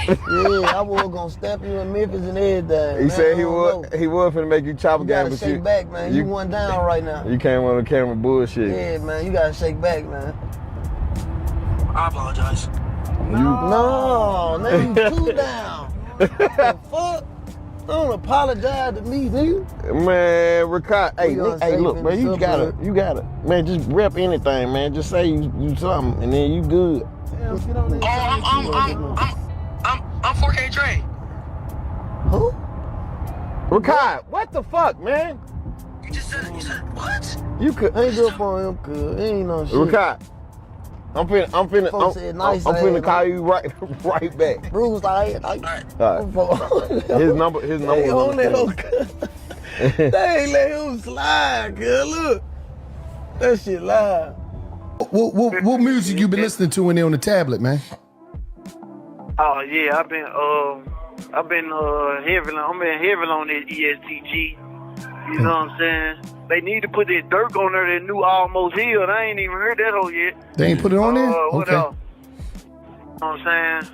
Yeah, I was gonna stamp you in Memphis and everything. He said he was finna make you chop a game, but shake back, man. You one down right now. You came on the camera bullshit. Yeah, man, you gotta shake back, man. I apologize. No, man, you two down. What the fuck? Don't apologize to me, nigga. Man, Ricardo, hey, look, man, you gotta, man, just rep anything, man. Just say you something, and then you good. Damn, get on this. I'm 4K Trey. Who? Ricardo, what the fuck, man? You said what? You could Hang up on him, cuz. He ain't no shit. Ricardo, I'm finna call you right back. Bruce, like. All right. His number They was on the ain't screen. They ain't let him slide, cuz. Look. That shit live. What music you been listening to when they on the tablet, man? Oh yeah, I've been heavy on this ESTG. You know what I'm saying? They need to put that Dirk on there, that new Almost Healed. I ain't even heard that whole yet. They ain't put it on there? What Okay. else? You know what I'm saying?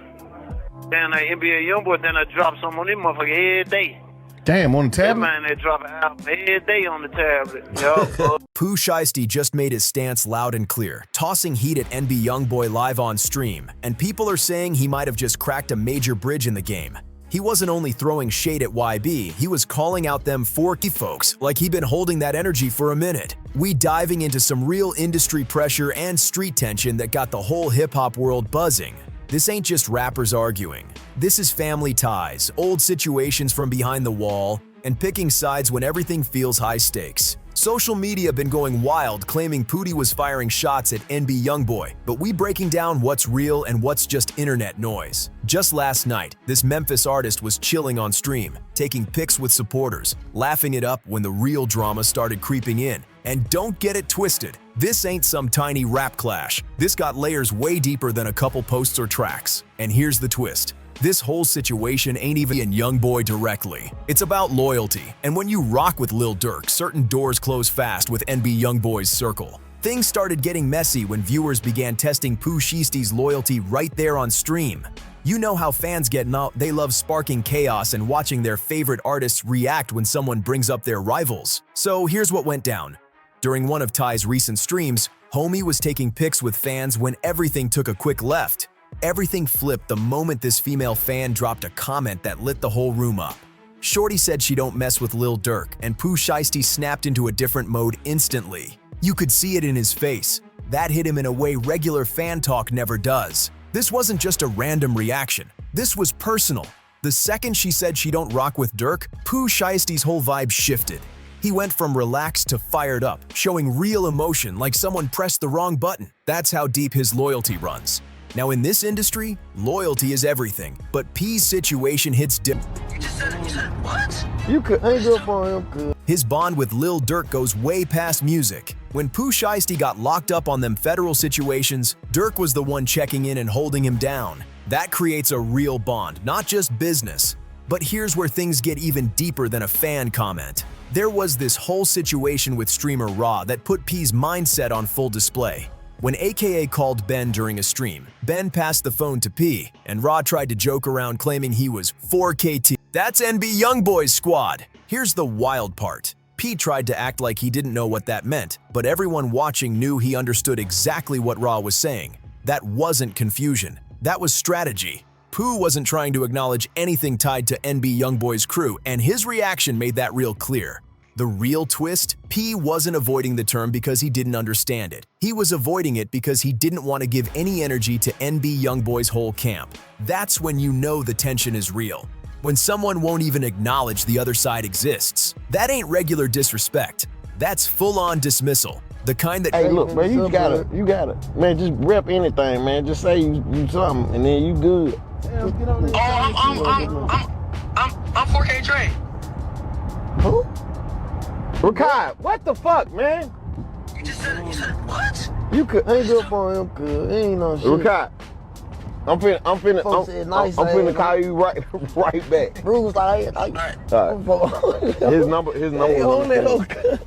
Then the NBA Youngboy, then I drop some on this motherfucker every day. Damn, on the That tablet? man, they drop an album every day on the tablet. Yo. Pooh Shiesty just made his stance loud and clear, tossing heat at NB Youngboy live on stream, and people are saying he might have just cracked a major bridge in the game. He wasn't only throwing shade at YB, he was calling out them 4K folks like he'd been holding that energy for a minute. We diving into some real industry pressure and street tension that got the whole hip-hop world buzzing. This ain't just rappers arguing. This is family ties, old situations from behind the wall, and picking sides when everything feels high stakes. Social media been going wild claiming Pootie was firing shots at NB Youngboy, but we breaking down what's real and what's just internet noise. Just last night, this Memphis artist was chilling on stream, taking pics with supporters, laughing it up when the real drama started creeping in. And don't get it twisted, this ain't some tiny rap clash. This got layers way deeper than a couple posts or tracks. And here's the twist. This whole situation ain't even in Youngboy directly. It's about loyalty, and when you rock with Lil Durk, certain doors close fast with NB Youngboy's circle. Things started getting messy when viewers began testing Pooh Shiesty's loyalty right there on stream. You know how fans get out, they love sparking chaos and watching their favorite artists react when someone brings up their rivals. So here's what went down. During one of Ty's recent streams, Homie was taking pics with fans when everything took a quick left. Everything flipped the moment this female fan dropped a comment that lit the whole room up. Shorty said she don't mess with Lil Durk, and Pooh Shiesty snapped into a different mode instantly. You could see it in his face. That hit him in a way regular fan talk never does. This wasn't just a random reaction. This was personal. The second she said she don't rock with Durk, Pooh Shiesty's whole vibe shifted. He went from relaxed to fired up, showing real emotion like someone pressed the wrong button. That's how deep his loyalty runs. Now in this industry, loyalty is everything, but P's situation hits different. You said what? You could hang up on him, cuz. His bond with Lil Durk goes way past music. When Pooh Shiesty got locked up on them federal situations, Durk was the one checking in and holding him down. That creates a real bond, not just business. But here's where things get even deeper than a fan comment. There was this whole situation with streamer Raw that put P's mindset on full display. When AKA called Ben during a stream, Ben passed the phone to P, and Raw tried to joke around claiming he was 4KT. That's NB Youngboy's squad. Here's the wild part. P tried to act like he didn't know what that meant, but everyone watching knew he understood exactly what Raw was saying. That wasn't confusion. That was strategy. Pooh wasn't trying to acknowledge anything tied to NB Youngboy's crew, and his reaction made that real clear. The real twist? P wasn't avoiding the term because he didn't understand it. He was avoiding it because he didn't want to give any energy to NB Youngboy's whole camp. That's when you know the tension is real. When someone won't even acknowledge the other side exists. That ain't regular disrespect. That's full-on dismissal. The kind that— Hey, look, man, you gotta, man, just rep anything, man. Just say you something, and then you good. Damn, get on this. I'm 4K Trey. Who? Ricardo, what the fuck, man? You said what? You could hang up on him, cuz. He ain't no shit. Ricardo, I'm finna call you right back. Bruce, like. All right. His number They was on on the that, cuz.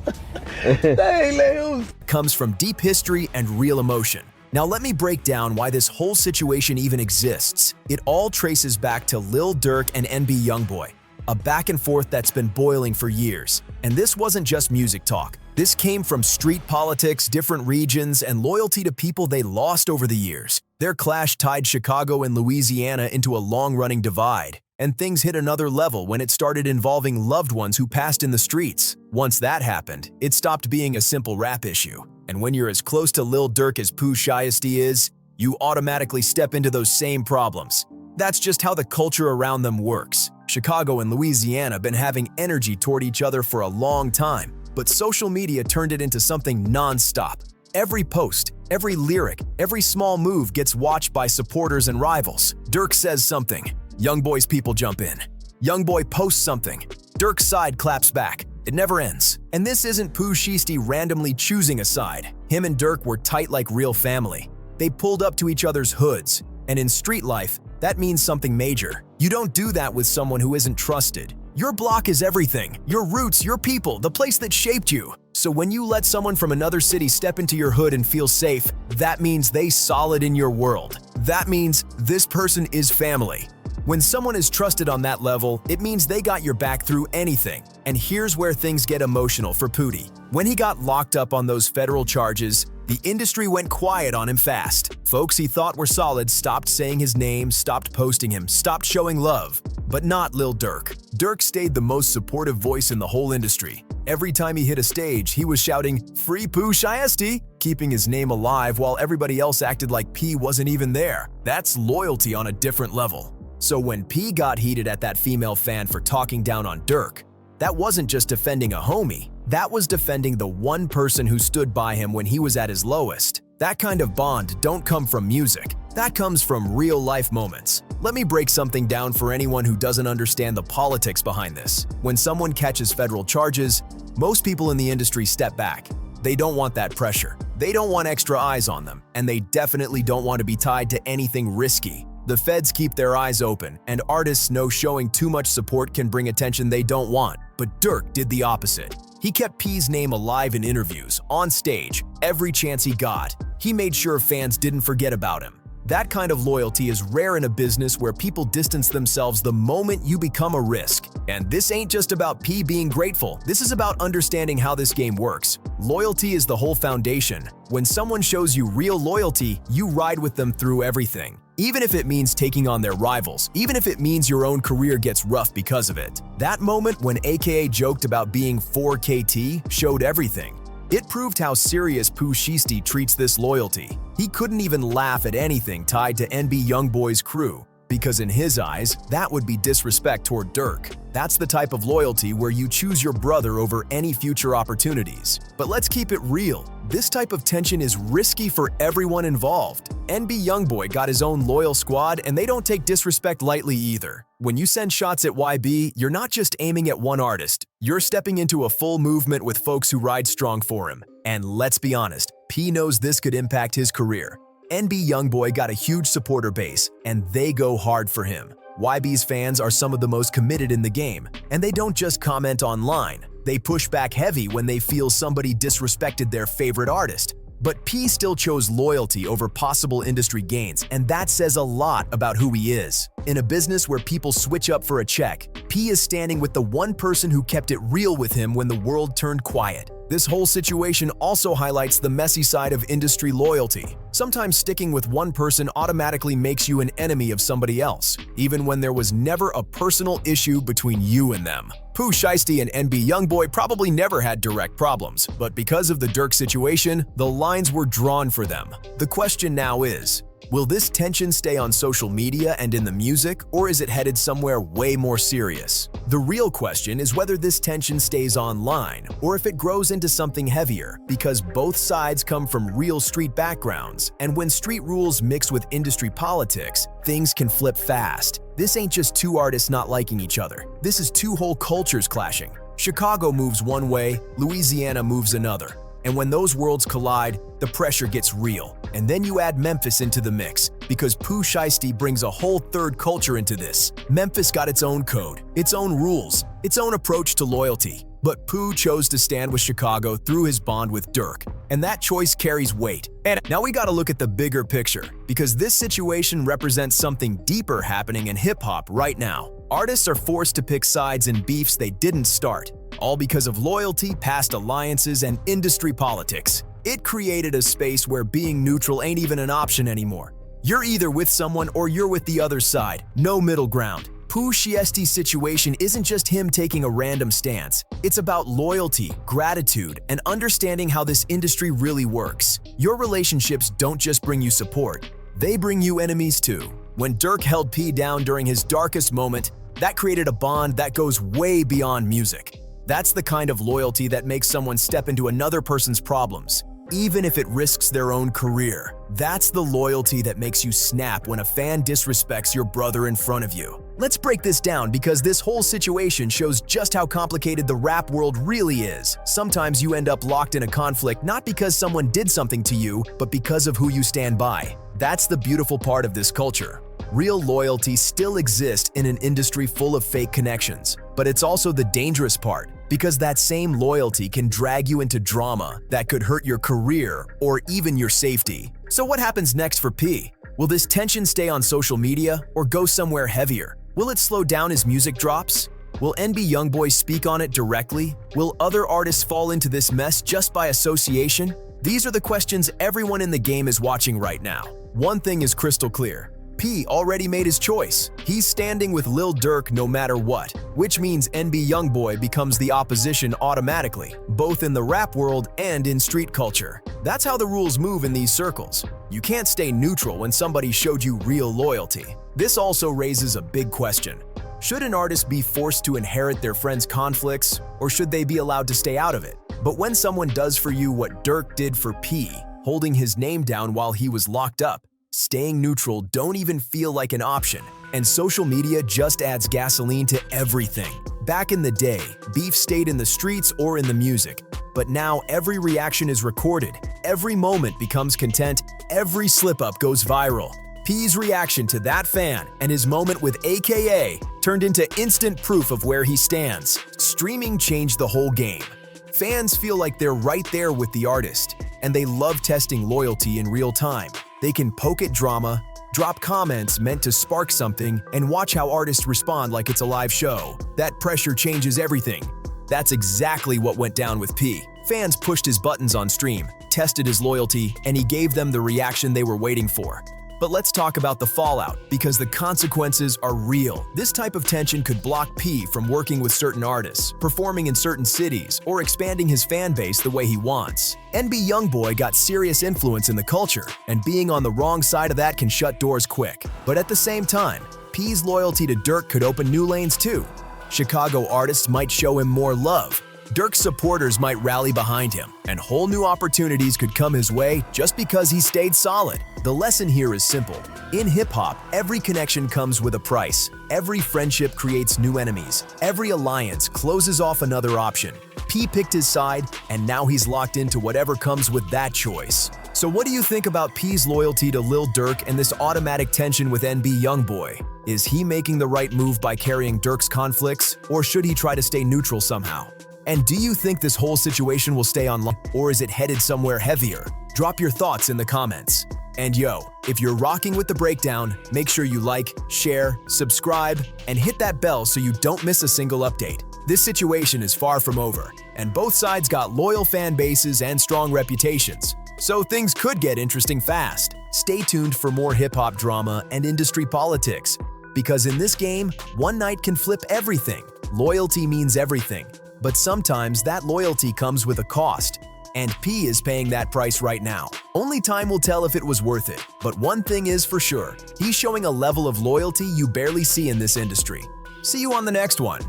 They ain't let him. comes from deep history and real emotion. Now let me break down why this whole situation even exists. It all traces back to Lil Durk and NB Youngboy, a back and forth that's been boiling for years. And this wasn't just music talk. This came from street politics, different regions, and loyalty to people they lost over the years. Their clash tied Chicago and Louisiana into a long-running divide, and things hit another level when it started involving loved ones who passed in the streets. Once that happened, it stopped being a simple rap issue. And when you're as close to Lil Durk as Pooh Shiesty is, you automatically step into those same problems. That's just how the culture around them works. Chicago and Louisiana been having energy toward each other for a long time, but social media turned it into something non-stop. Every post, every lyric, every small move gets watched by supporters and rivals. Durk says something, Youngboy's people jump in. Youngboy posts something, Durk's side claps back. It never ends. And this isn't Pooh Shiesty randomly choosing a side. Him and Durk were tight like real family. They pulled up to each other's hoods. And in street life, that means something major. You don't do that with someone who isn't trusted. Your block is everything. Your roots, your people, the place that shaped you. So when you let someone from another city step into your hood and feel safe, that means they solid in your world. That means this person is family. When someone is trusted on that level, it means they got your back through anything. And here's where things get emotional for Pootie. When he got locked up on those federal charges, the industry went quiet on him fast. Folks he thought were solid stopped saying his name, stopped posting him, stopped showing love. But not Lil Durk. Durk stayed the most supportive voice in the whole industry. Every time he hit a stage, he was shouting, "Free Pooh Shiesty," keeping his name alive while everybody else acted like P wasn't even there. That's loyalty on a different level. So when P got heated at that female fan for talking down on Durk, that wasn't just defending a homie, that was defending the one person who stood by him when he was at his lowest. That kind of bond don't come from music, that comes from real-life moments. Let me break something down for anyone who doesn't understand the politics behind this. When someone catches federal charges, most people in the industry step back. They don't want that pressure. They don't want extra eyes on them, and they definitely don't want to be tied to anything risky. The feds keep their eyes open, and artists know showing too much support can bring attention they don't want. But Durk did the opposite. He kept P's name alive in interviews, on stage, every chance he got. He made sure fans didn't forget about him. That kind of loyalty is rare in a business where people distance themselves the moment you become a risk. And this ain't just about P being grateful, this is about understanding how this game works. Loyalty is the whole foundation. When someone shows you real loyalty, you ride with them through everything. Even if it means taking on their rivals, even if it means your own career gets rough because of it. That moment when AKA joked about being 4KT showed everything. It proved how serious Pooh Shiesty treats this loyalty. He couldn't even laugh at anything tied to NB Youngboy's crew, because in his eyes, that would be disrespect toward Durk. That's the type of loyalty where you choose your brother over any future opportunities. But let's keep it real. This type of tension is risky for everyone involved. NB Youngboy got his own loyal squad, and they don't take disrespect lightly either. When you send shots at YB, you're not just aiming at one artist. You're stepping into a full movement with folks who ride strong for him. And let's be honest, P knows this could impact his career. NB Youngboy got a huge supporter base, and they go hard for him. YB's fans are some of the most committed in the game, and they don't just comment online. They push back heavy when they feel somebody disrespected their favorite artist. But P still chose loyalty over possible industry gains, and that says a lot about who he is. In a business where people switch up for a check, P is standing with the one person who kept it real with him when the world turned quiet. This whole situation also highlights the messy side of industry loyalty. Sometimes sticking with one person automatically makes you an enemy of somebody else, even when there was never a personal issue between you and them. Pooh Shiesty and NB Youngboy probably never had direct problems, but because of the Durk situation, the lines were drawn for them. The question now is, will this tension stay on social media and in the music, or is it headed somewhere way more serious? The real question is whether this tension stays online, or if it grows into something heavier, because both sides come from real street backgrounds, and when street rules mix with industry politics, things can flip fast. This ain't just two artists not liking each other. This is two whole cultures clashing. Chicago moves one way, Louisiana moves another. And when those worlds collide, the pressure gets real. And then you add Memphis into the mix, because Pooh Shiesty brings a whole third culture into this. Memphis got its own code, its own rules, its own approach to loyalty. But Pooh chose to stand with Chicago through his bond with Dirk, and that choice carries weight. And now we gotta look at the bigger picture, because this situation represents something deeper happening in hip-hop right now. Artists are forced to pick sides in beefs they didn't start, all because of loyalty, past alliances, and industry politics. It created a space where being neutral ain't even an option anymore. You're either with someone or you're with the other side, no middle ground. Pooh Shiesty's situation isn't just him taking a random stance. It's about loyalty, gratitude, and understanding how this industry really works. Your relationships don't just bring you support, they bring you enemies too. When Dirk held P down during his darkest moment, that created a bond that goes way beyond music. That's the kind of loyalty that makes someone step into another person's problems, even if it risks their own career. That's the loyalty that makes you snap when a fan disrespects your brother in front of you. Let's break this down because this whole situation shows just how complicated the rap world really is. Sometimes you end up locked in a conflict not because someone did something to you, but because of who you stand by. That's the beautiful part of this culture. Real loyalty still exists in an industry full of fake connections, but it's also the dangerous part, because that same loyalty can drag you into drama that could hurt your career or even your safety. So what happens next for P? Will this tension stay on social media or go somewhere heavier? Will it slow down as music drops? Will Youngboy speak on it directly? Will other artists fall into this mess just by association? These are the questions everyone in the game is watching right now. One thing is crystal clear. P already made his choice. He's standing with Lil Durk no matter what, which means Youngboy becomes the opposition automatically, both in the rap world and in street culture. That's how the rules move in these circles. You can't stay neutral when somebody showed you real loyalty. This also raises a big question. Should an artist be forced to inherit their friends' conflicts, or should they be allowed to stay out of it? But when someone does for you what Dirk did for P, holding his name down while he was locked up, staying neutral don't even feel like an option, and social media just adds gasoline to everything. Back in the day, beef stayed in the streets or in the music, but now every reaction is recorded, every moment becomes content, every slip-up goes viral. P's reaction to that fan and his moment with AKA turned into instant proof of where he stands. Streaming changed the whole game. Fans feel like they're right there with the artist, and they love testing loyalty in real time. They can poke at drama, drop comments meant to spark something, and watch how artists respond like it's a live show. That pressure changes everything. That's exactly what went down with P. Fans pushed his buttons on stream, tested his loyalty, and he gave them the reaction they were waiting for. But let's talk about the fallout, because the consequences are real. This type of tension could block P from working with certain artists, performing in certain cities, or expanding his fan base the way he wants. Youngboy got serious influence in the culture, and being on the wrong side of that can shut doors quick. But at the same time, P's loyalty to Dirk could open new lanes too. Chicago artists might show him more love. Dirk's supporters might rally behind him, and whole new opportunities could come his way just because he stayed solid. The lesson here is simple. In hip-hop, every connection comes with a price. Every friendship creates new enemies. Every alliance closes off another option. P picked his side, and now he's locked into whatever comes with that choice. So what do you think about P's loyalty to Lil Durk and this automatic tension with Youngboy? Is he making the right move by carrying Dirk's conflicts, or should he try to stay neutral somehow? And do you think this whole situation will stay online, or is it headed somewhere heavier? Drop your thoughts in the comments. And yo, if you're rocking with the breakdown, make sure you like, share, subscribe, and hit that bell so you don't miss a single update. This situation is far from over, and both sides got loyal fan bases and strong reputations, so things could get interesting fast. Stay tuned for more hip-hop drama and industry politics, because in this game, one night can flip everything. Loyalty means everything. But sometimes that loyalty comes with a cost, and P is paying that price right now. Only time will tell if it was worth it, but one thing is for sure, he's showing a level of loyalty you barely see in this industry. See you on the next one.